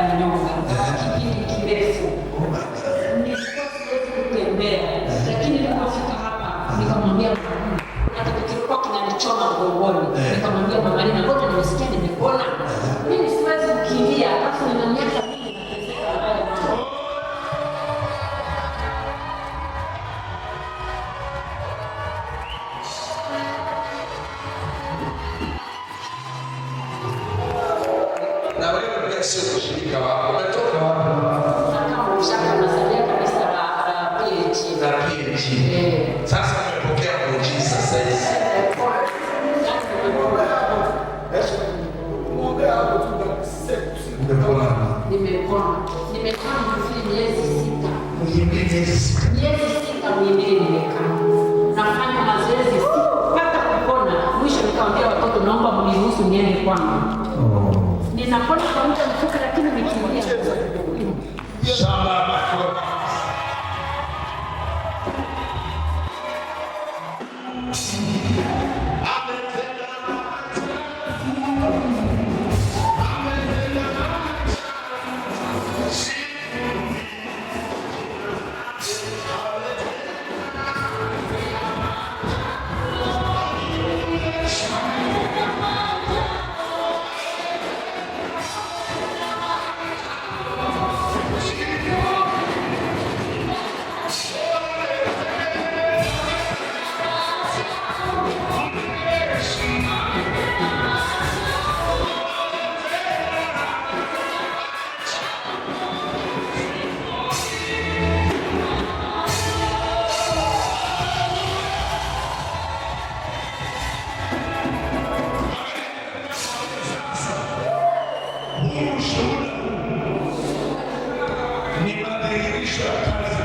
akanyonga kipindi kirefu, nilikuwa siwezi kutembea, lakini nilipofika hapa nikamwambia hata kilikuwa kinanichoma mgongoni, nikamwambia mama Lina, ngoja nimesikia nimepona, mimi siwezi kukimbia, alafu nina miaka mingi nateseka haya mambo. Na wewe pia sio kushirika wako. Umetoka wapi? Kama ushaka nasalia kanisa la PhD. Na PhD. Sasa umepokea muujiza sasa hivi. Nimepona. Nimekaa miezi 6. Miezi 6. Miezi 6 Muhimbili nimekaa. Nafanya mazoezi sikupata kupona. Mwisho nikamwambia watoto, naomba mniruhusu niende kwangu. Ninapona kwa muda mfupi, lakini nikimbia. Shamba bako. Ni madhihirisho ya kazi